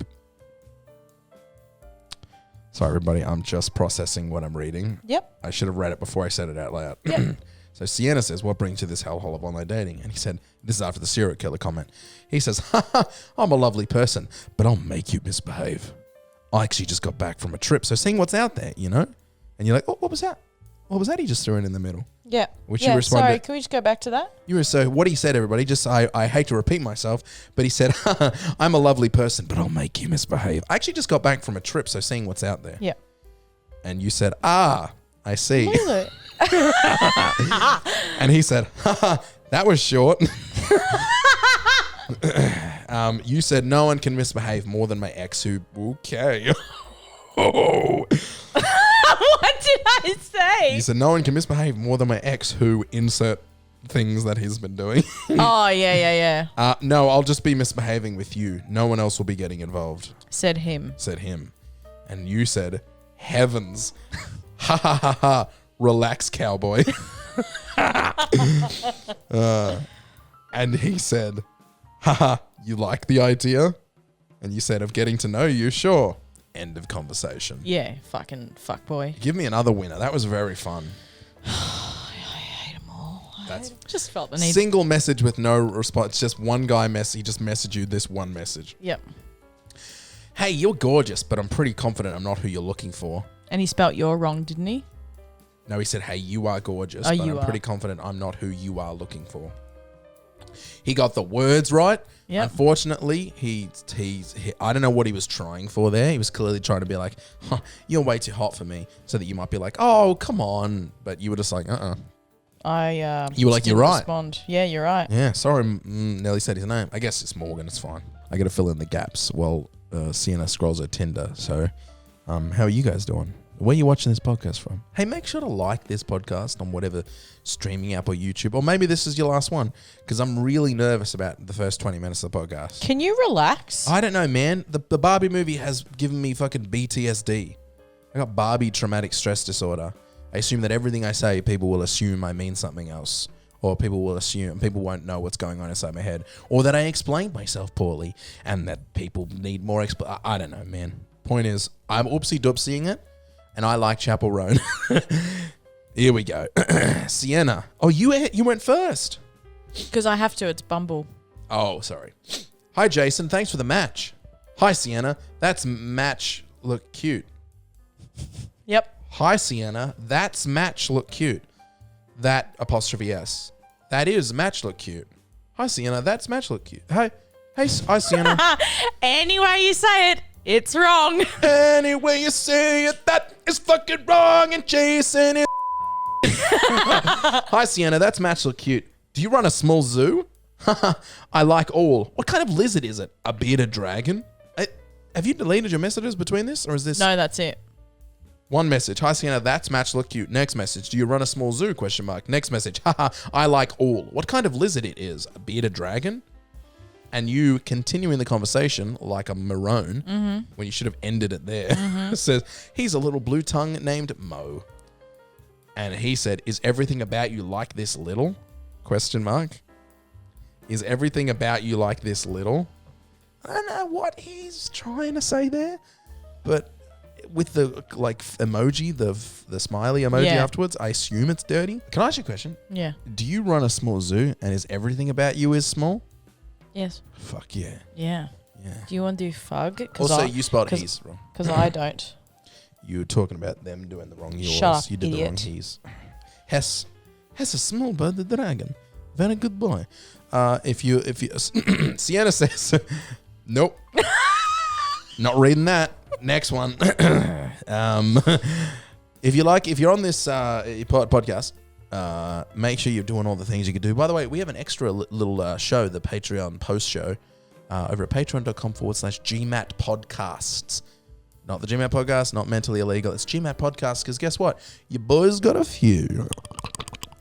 Sorry, everybody. I'm just processing what I'm reading. Yep. I should have read it before I said it out loud. Yep. So Sienna says, what brings you to this hellhole of online dating? And he said, this is after the serial killer comment. He says, haha, I'm a lovely person, but I'll make you misbehave. I actually just got back from a trip, so seeing what's out there, you know? And you're like, oh, what was that? What was that he just threw in the middle? Yeah. Which yeah, you responded. sorry, can we just go back to that? So what he said, everybody, just I hate to repeat myself, but he said, I'm a lovely person, but I'll make you misbehave. I actually just got back from a trip, so seeing what's out there. Yeah. And you said, I see. Really? And he said, that was short. You said, no one can misbehave more than my ex who, okay. Oh. What did I say? You said, no one can misbehave more than my ex who insert things that he's been doing. Oh, yeah. No, I'll just be misbehaving with you. No one else will be getting involved. Said him. Said him. And you said, heavens. Ha ha ha ha. Relax, cowboy. And he said, haha, you like the idea? And you said, of getting to know you, sure. End of conversation. Yeah, fucking fuckboy. Give me another winner. That was very fun. I hate them all. That's just felt the need. single message with no response. Just one guy he just messaged you this one message. Yep. Hey, you're gorgeous, but I'm pretty confident I'm not who you're looking for. And he spelt you're wrong, didn't he? No, he said, hey, you are gorgeous, Oh, but you I'm are. pretty confident I'm not who you are looking for. He got the words right. Yep. Unfortunately, he I don't know what he was trying for there. He was clearly trying to be like, you're way too hot for me, so that you might be like, oh, come on. But you were just like, You were like, you're right. Respond. Yeah, you're right. Yeah, sorry, Nelly said his name. I guess it's Morgan. It's fine. I got to fill in the gaps while Sienna scrolls her Tinder. So, how are you guys doing? Where are you watching this podcast from? Hey, make sure to like this podcast on whatever streaming app or YouTube, or maybe this is your last one, because I'm really nervous about the first 20 minutes of the podcast. Can you relax? I don't know, man. The Barbie movie has given me fucking PTSD. I got Barbie traumatic stress disorder. I assume that everything I say, people will assume I mean something else. Or people won't know what's going on inside my head. Or that I explained myself poorly and that people need more I don't know, man. Point is, I'm oopsie-doopsying it and I like Chapel Roan. Here we go. Sienna. Oh, you went first. Because I have to. It's Bumble. Oh, sorry. Hi, Jason. Thanks for the match. Hi, Sienna. That's match look cute. Yep. Hi, Sienna. That's match look cute. That apostrophe S. That is match look cute. Hi, Sienna. That's match look cute. Hi, Sienna. Any way you say it, it's wrong. Any way you say it, that is fucking wrong. And Jason is. Hi, Sienna. That's match look cute. Do you run a small zoo? I like all. What kind of lizard is it? A bearded dragon? Have you deleted your messages between this, or is this? No, that's it. One message. Hi, Sienna. That's match look cute. Next message. Do you run a small zoo? ? Next message. Haha. I like all. What kind of lizard it is? A bearded dragon? And you continuing the conversation like a maroon when you should have ended it there. Says, he's a little blue tongue named Mo. And he said, is everything about you like this little? ? Is everything about you like this little? I don't know what he's trying to say there, but with the emoji, the smiley emoji afterwards, I assume it's dirty. Can I ask you a question? Yeah. Do you run a small zoo and is everything about you is small? Yes. Fuck yeah. Yeah. Yeah. Do you want to do fug? Also, you spelled he's wrong. Because I don't. You were talking about them doing the wrong yours. Shut up, you did idiot. the wrong he's. Has a small bird, the dragon. Very good boy. If you Sienna says, nope. Not reading that. Next one. If you're on this podcast, make sure you're doing all the things you could do. By the way, we have an extra little show, the Patreon post show, over at patreon.com/GMat podcasts. Not the GMat podcast, not mentally illegal. It's GMat podcast, because guess what? Your boy's got a few.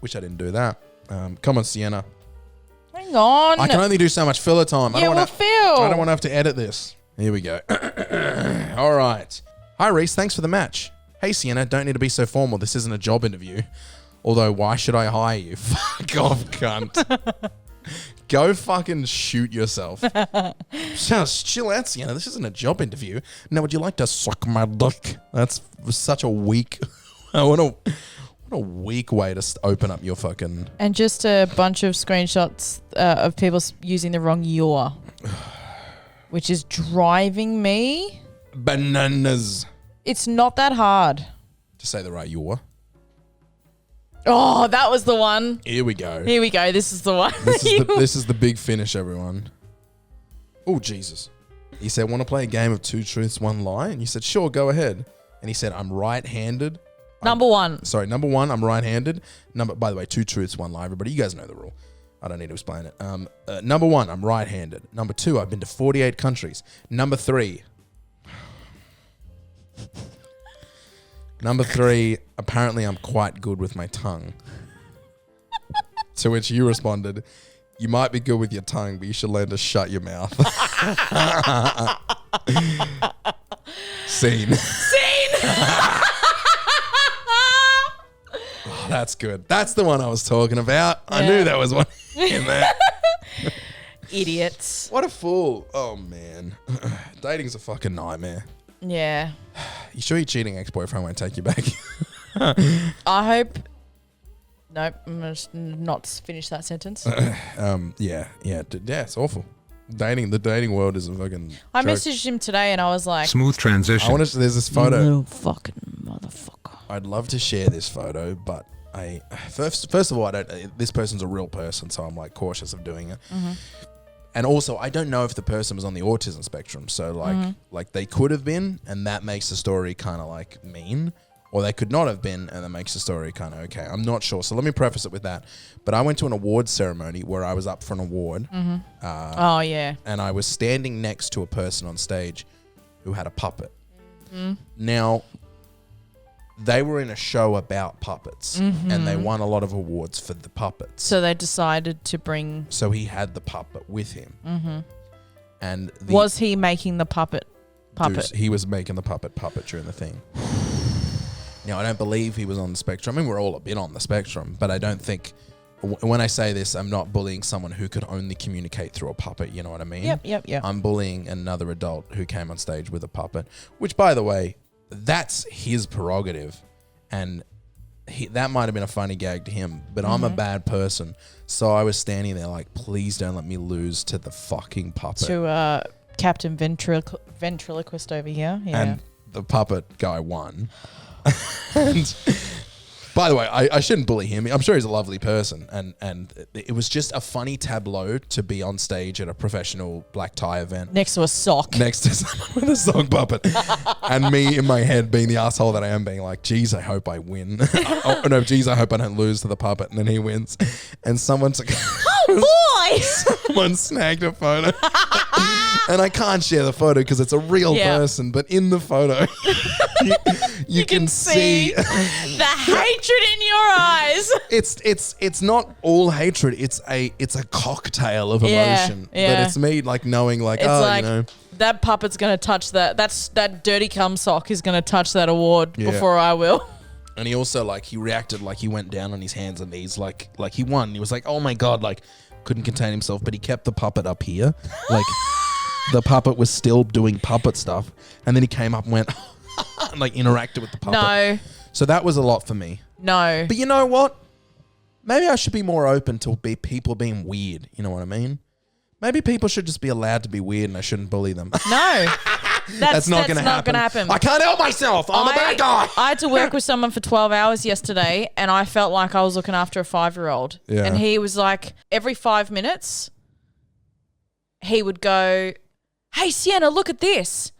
Wish I didn't do that. Come on, Sienna. Hang on. I can only do so much filler time. Phil. I don't want to have to edit this. Here we go. All right. Hi, Reese. Thanks for the match. Hey, Sienna. Don't need to be so formal. This isn't a job interview. Although, why should I hire you? Fuck off, cunt. Go fucking shoot yourself. Just chill out, Sienna. This isn't a job interview. Now, would you like to suck my dick? That's such a weak... What a weak way to open up your fucking... And just a bunch of screenshots of people using the wrong your, which is driving me bananas. It's not that hard. To say the right your. Oh, that was the one. Here we go. This is the one. This is the big finish, everyone. Oh, Jesus. He said, want to play a game of 2 truths, 1 lie? And you said, sure, go ahead. And he said, I'm right-handed. Number one, I'm right-handed. By the way, 2 truths, 1 lie. Everybody, you guys know the rule. I don't need to explain it. Number 1, I'm right-handed. Number 2, I've been to 48 countries. Number 3, apparently I'm quite good with my tongue. To which you responded, you might be good with your tongue, but you should learn to shut your mouth. Scene. Oh, that's good. That's the one I was talking about. Yeah. I knew that was one in there. Idiots. What a fool. Oh, man. Dating's a fucking nightmare. Yeah. You sure your cheating ex-boyfriend won't take you back? I hope... Nope, I'm going to not finish that sentence. Yeah, it's awful. The dating world is a fucking I joke. messaged him today and I was like... Smooth transition. There's this photo. You little fucking motherfucker. I'd love to share this photo, but first of all, this person's a real person, so I'm like cautious of doing it. And also, I don't know if the person was on the autism spectrum, so like they could have been, and that makes the story kind of like mean, or they could not have been, and that makes the story kind of okay. I'm not sure, so let me preface it with that. But I went to an awards ceremony where I was up for an award. Oh yeah. And I was standing next to a person on stage who had a puppet. Now, they were in a show about puppets, and they won a lot of awards for the puppets. So they decided to bring. So he had the puppet with him. And was he making the puppet? He was making the puppet during the thing. Now, I don't believe he was on the spectrum. I mean, we're all a bit on the spectrum, but I don't think, when I say this, I'm not bullying someone who could only communicate through a puppet, you know what I mean? Yep. I'm bullying another adult who came on stage with a puppet, which, by the way, that's his prerogative, and that might have been a funny gag to him, but I'm a bad person, so I was standing there like, please don't let me lose to the fucking puppet. To Captain Ventriloquist over here. Yeah. And the puppet guy won. And by the way, I shouldn't bully him. I'm sure he's a lovely person, and it was just a funny tableau to be on stage at a professional black tie event. Next to a sock. Next to someone with a sock puppet. And me in my head being the asshole that I am, being like, geez, I hope I win. Oh, no, geez, I hope I don't lose to the puppet. And then he wins. And someone snagged a photo. And I can't share the photo because it's a real person, but in the photo, you can see the hatred in your eyes. It's not all hatred. It's a cocktail of emotion. Yeah. But it's me like knowing like, it's like, you know, that puppet's gonna touch that. That dirty cum sock is gonna touch that award before I will. And he also like he reacted like he went down on his hands and knees like he won. He was like, oh my god, like couldn't contain himself, but he kept the puppet up here, like. The puppet was still doing puppet stuff, and then he came up and went and like interacted with the puppet. No. So that was a lot for me. No. But you know what? Maybe I should be more open to people being weird. You know what I mean? Maybe people should just be allowed to be weird, and I shouldn't bully them. No. That's not going to happen. I can't help myself. I'm a bad guy. I had to work with someone for 12 hours yesterday, and I felt like I was looking after a 5-year-old. Yeah. And he was like, every 5 minutes, he would go, hey, Sienna, look at this,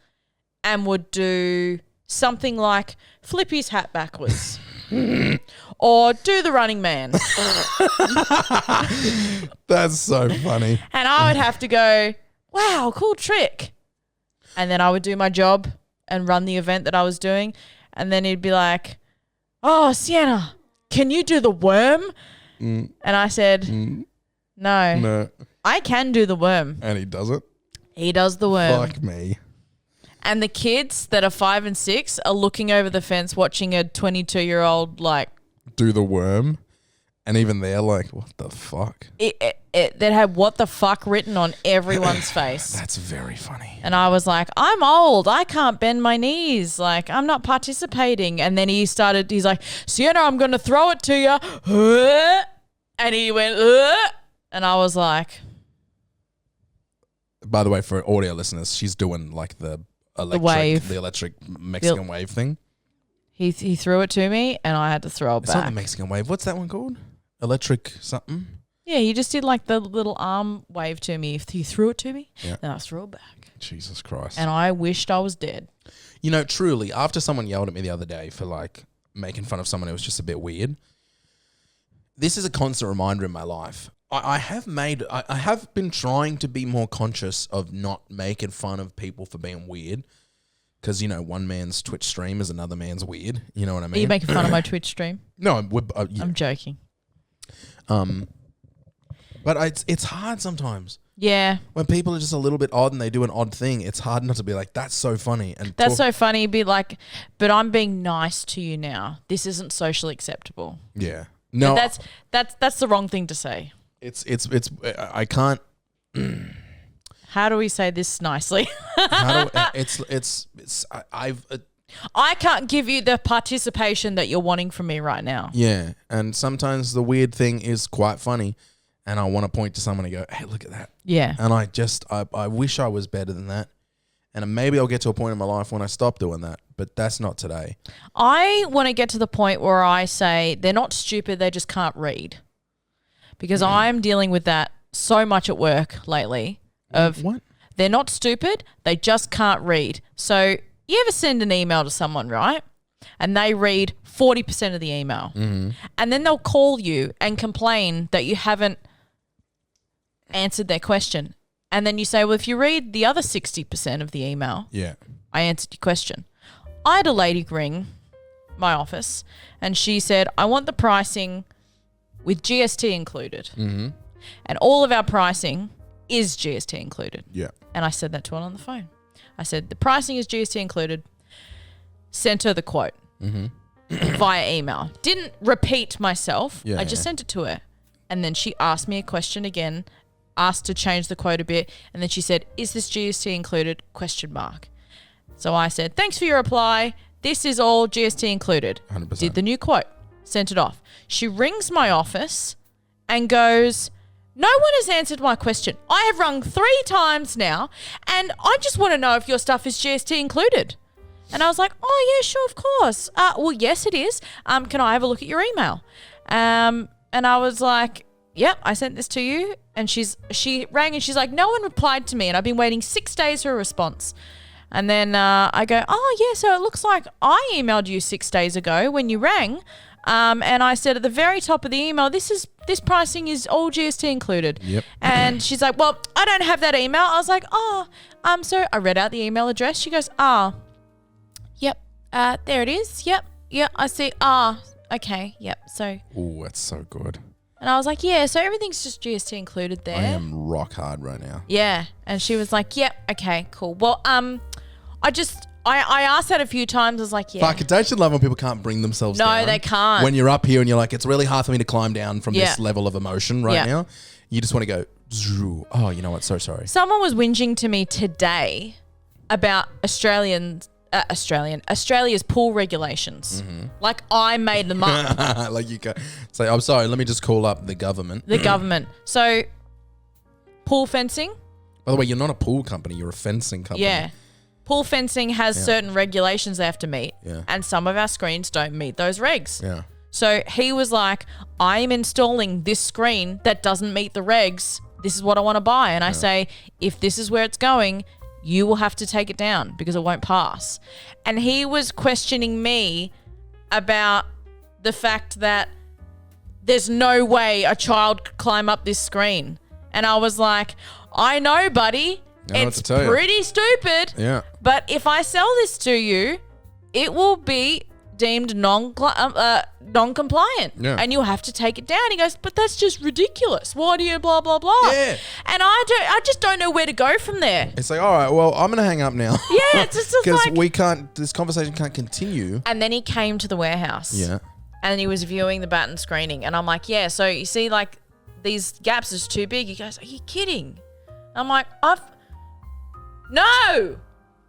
and would do something like flip his hat backwards or do the running man. That's so funny. And I would have to go, wow, cool trick. And then I would do my job and run the event that I was doing. And then he'd be like, oh, Sienna, can you do the worm? And I said, no, I can do the worm. And he does it? He does the worm. Fuck me. And the kids that are 5 and 6 are looking over the fence watching a 22-year-old like do the worm, and even they're like, "What the fuck?" That had "what the fuck" written on everyone's face. That's very funny. And I was like, "I'm old. I can't bend my knees. Like I'm not participating." And then he's like, "Sienna, I'm going to throw it to you," and he went, and I was like. By the way, for audio listeners, she's doing like the electric Mexican wave thing. He threw it to me, and I had to throw it It's back. not the Mexican wave. What's that one called? Electric something? Yeah, he just did like the little arm wave to me. He threw it to me, then I threw it back. Jesus Christ. And I wished I was dead. You know, truly, after someone yelled at me the other day for like making fun of someone who was just a bit weird, this is a constant reminder in my life. I have been trying to be more conscious of not making fun of people for being weird. Because, you know, one man's Twitch stream is another man's weird. You know what I mean? Are you making fun of my Twitch stream? No, I'm joking. But it's hard sometimes. Yeah. When people are just a little bit odd and they do an odd thing, it's hard not to be like, that's so funny. And that's so funny. Be like, but I'm being nice to you now. This isn't socially acceptable. Yeah. No. But that's the wrong thing to say. I can't. How do we say this nicely? I can't give you the participation that you're wanting from me right now. Yeah, and sometimes the weird thing is quite funny, and I want to point to someone and go, "Hey, look at that." Yeah. And I wish I was better than that, And maybe I'll get to a point in my life when I stop doing that, but that's not today. I want to get to the point where I say they're not stupid, they just can't read. Because I'm dealing with that so much at work lately of What? they're not stupid, they just can't read. So you ever send an email to someone, right? And they read 40% of the email. Mm-hmm. And then they'll call you and complain that you haven't answered their question. And then you say, well, if you read the other 60% of the email, Yeah. I answered your question. I had a lady ring my office and she said, I want the pricing with GST included. Mm-hmm. And all of our pricing is GST included. Yeah. And I said that to her on the phone. I said, the pricing is GST included. Sent her the quote via email. Didn't repeat myself. Yeah, I just yeah. sent it to her. And then she asked me a question again, asked to change the quote a bit. And then she said, is this GST included? ? So I said, thanks for your reply. This is all GST included. 100%. Did the new quote. Sent it off. She rings my office and goes, no one has answered my question. I have rung 3 times now and I just want to know if your stuff is GST included. And I was like, oh, yeah, sure, of course. Well, yes, it is. Can I have a look at your email? And I was like, yep, I sent this to you. And she rang and she's like, no one replied to me. And I've been waiting 6 days for a response. And then I go, oh, yeah, so it looks like I emailed you 6 days ago when you rang. And I said at the very top of the email, this pricing is all GST included. Yep. And she's like, well, I don't have that email. I was like, so I read out the email address. She goes, yep, there it is. Yep, I see. Okay, yep. So. Oh, that's so good. And I was like, yeah, so everything's just GST included there. I am rock hard right now. Yeah. And she was like, yep, okay, cool. Well, I asked that a few times. I was like, yeah. Fuck, don't you love when people can't bring themselves down? No, they can't. When you're up here and you're like, it's really hard for me to climb down from Yeah. this level of emotion right Yeah. now. You just want to go, "Zroo." Oh, you know what? So sorry. Someone was whinging to me today about Australia's pool regulations. Like I made them up. Like you go, say, I'm sorry, let me just call up the government. The government. So pool fencing. By the way, you're not a pool company, you're a fencing company. Yeah. Pool fencing has certain regulations they have to meet. Yeah. And some of our screens don't meet those regs. Yeah. So he was like, I am installing this screen that doesn't meet the regs. This is what I want to buy. And I say, if this is where it's going, you will have to take it down because it won't pass. And he was questioning me about the fact that there's no way a child could climb up this screen. And I was like, I know, buddy. I know what It's to tell you. pretty stupid. Yeah. But if I sell this to you, it will be deemed non-compliant. Yeah. And you'll have to take it down. He goes, but that's just ridiculous. Why do you blah, blah, blah? Yeah. And I just don't know where to go from there. It's like, all right, well, I'm going to hang up now. Yeah, it's just Because like... this conversation can't continue. And then he came to the warehouse. Yeah. And he was viewing the baton screening. And I'm like, yeah, so you see, like, these gaps is too big. He goes, are you kidding? I'm like, no,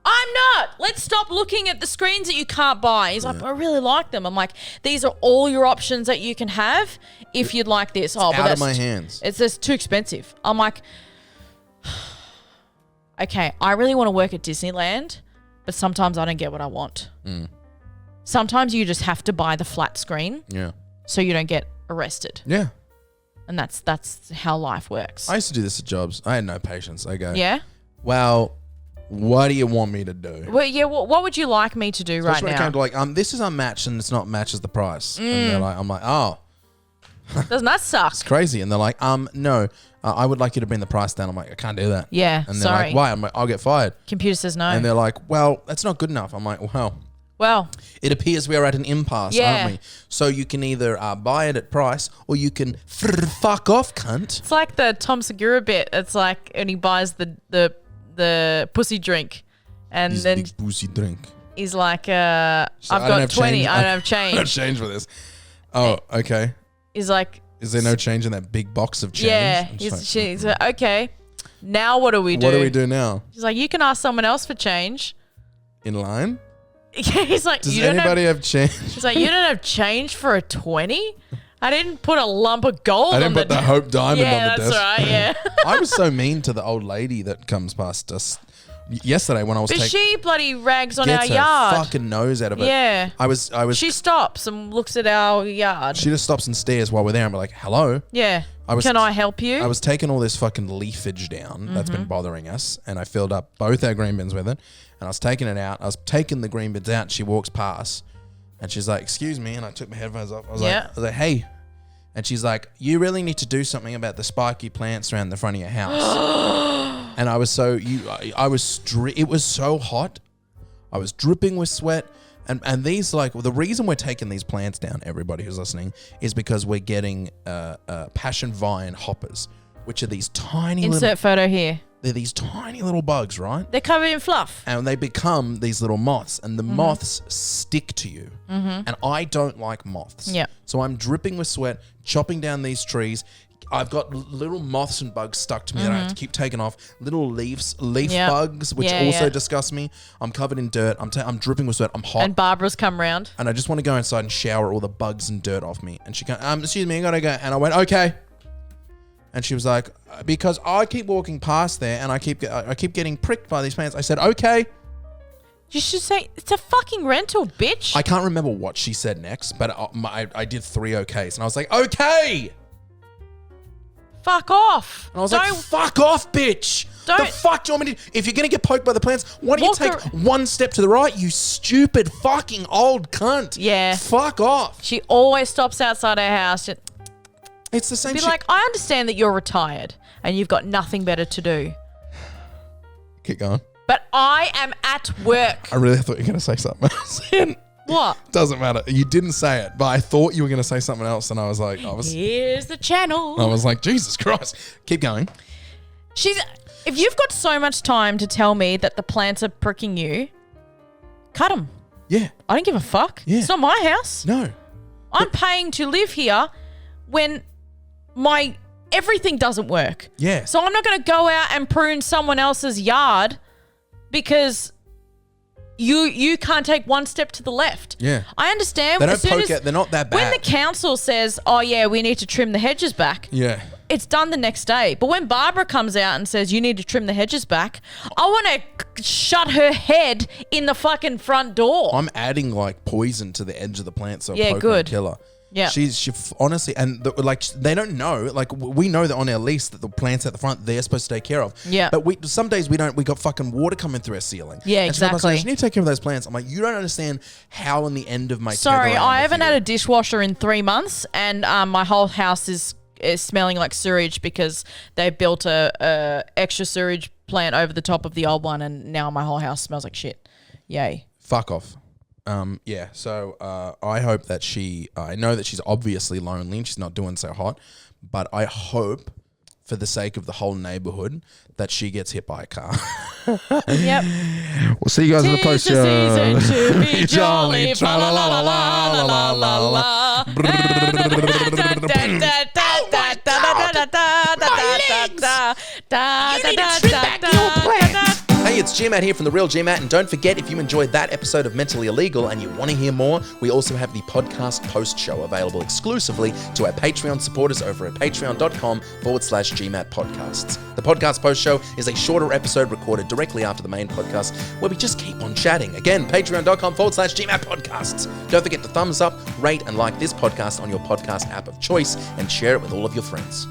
I'm not. Let's stop looking at the screens that you can't buy. He's like, I really like them. I'm like, these are all your options that you can have if you'd like this. But Out of my hands. It's just too expensive. I'm like, okay, I really want to work at Disneyland, but sometimes I don't get what I want. Sometimes you just have to buy the flat screen Yeah. so you don't get arrested. Yeah. And that's how life works. I used to do this at jobs. I had no patience. I go, Yeah? well, what do you want me to do? Well, yeah, what would you like me to do right Especially when it now? came to like, this is unmatched and it's not matches the price. And they're like, I'm like, oh, Doesn't that suck? it's crazy. And they're like, no, I would like you to bring the price down. I'm like, I can't do that. Yeah, And they're sorry. like, why? I'm like, I'll get fired. Computer says no. And they're like, well, that's not good enough. I'm like, well, it appears we are at an impasse, Yeah. aren't we? So you can either buy it at price or you can fuck off, cunt. It's like the Tom Segura bit. It's like when he buys the pussy drink, and This then big pussy drink. he's like, So I've I don't got have 20. change. I don't have I don't have change. change for this. Oh, okay. He's like, Is there no change in that big box of change? yeah. I'm just like, She's like, okay. Now what do we do? What do we do now? She's like, you can ask someone else for change. In line? He's like, Does you don't anybody have. have change? She's like, you don't have change for a 20. I didn't put a lump of gold. I didn't on put the Hope Diamond yeah, on the that's desk. right. Yeah. I was so mean to the old lady that comes past us yesterday when I was But she bloody rags on our gets her yard. fucking nose out of it. Yeah. I was. She stops and looks at our yard. She just stops and stares while we're there and we're like, hello. Yeah. Can I help you? I was taking all this fucking leafage down that's been bothering us, and I filled up both our green bins with it, and I was taking it out. I was taking the green bins out, and she walks past, and she's like, excuse me, and I took my headphones off. I was like, hey. And she's like, you really need to do something about the spiky plants around the front of your house. And I was it was so hot. I was dripping with sweat. And these, like, the reason we're taking these plants down, everybody who's listening, is because we're getting passion vine hoppers, which are these tiny Insert photo here. They're these tiny little bugs, right? They're covered in fluff. And they become these little moths, and the moths stick to you. And I don't like moths. Yeah. So I'm dripping with sweat, chopping down these trees. I've got little moths and bugs stuck to me that I have to keep taking off. Little leaf bugs, which also disgust me. I'm covered in dirt. I'm dripping with sweat. I'm hot. And Barbara's come round. And I just want to go inside and shower all the bugs and dirt off me. And she goes, excuse me, I gotta go. And I went, okay. And she was like, because I keep walking past there and I keep getting pricked by these plants. I said, okay. You should say, it's a fucking rental, bitch. I can't remember what she said next, but I did 3 okays. And I was like, okay. Fuck off. And I was like, fuck off, bitch. The fuck do you want me to do? If you're going to get poked by the plants, why don't you take one step to the right, you stupid fucking old cunt? Yeah. Fuck off. She always stops outside our house. It's the same shit. Be like, I understand that you're retired and you've got nothing better to do. Keep going. But I am at work. I really thought you were going to say something else. What? Doesn't matter. You didn't say it, but I thought you were going to say something else, and I was like, here's the channel. I was like, Jesus Christ. Keep going. If you've got so much time to tell me that the plants are pricking you, cut them. Yeah. I don't give a fuck. Yeah. It's not my house. No. I'm paying to live here when my everything doesn't work. Yeah. So I'm not going to go out and prune someone else's yard because you can't take one step to the left. Yeah. I understand. They don't poke it. They're not that bad. When the council says, oh, yeah, we need to trim the hedges back. Yeah. It's done the next day. But when Barbara comes out and says, you need to trim the hedges back, I want to shut her head in the fucking front door. I'm adding, like, poison to the edge of the plant so poke good. won't kill her. Yeah. She honestly, and they don't know. Like, we know that on our lease that the plants at the front, they're supposed to take care of. Yeah. But some days we don't. We got fucking water coming through our ceiling. Yeah, and exactly. So you need to take care of those plants. I'm like, you don't understand how in the end of my Sorry, tether I haven't had a dishwasher in 3 months, and my whole house is smelling like sewage because they built a extra sewage plant over the top of the old one, and now my whole house smells like shit. Yay. Fuck off. Yeah, so I hope that I know that she's obviously lonely and she's not doing so hot, but I hope, for the sake of the whole neighborhood, that she gets hit by a car. Yep. We'll see you guys in the post show. Tis the season to be jolly. Tra la la la la la la la. Hey, it's GMat here from The Real GMat, and don't forget, if you enjoyed that episode of Mentally Illegal and you want to hear more, we also have the podcast post show available exclusively to our Patreon supporters over at patreon.com/GMat podcasts. The podcast post show is a shorter episode recorded directly after the main podcast where we just keep on chatting. Again, patreon.com/GMat podcasts. Don't forget to thumbs up, rate, and like this podcast on your podcast app of choice and share it with all of your friends.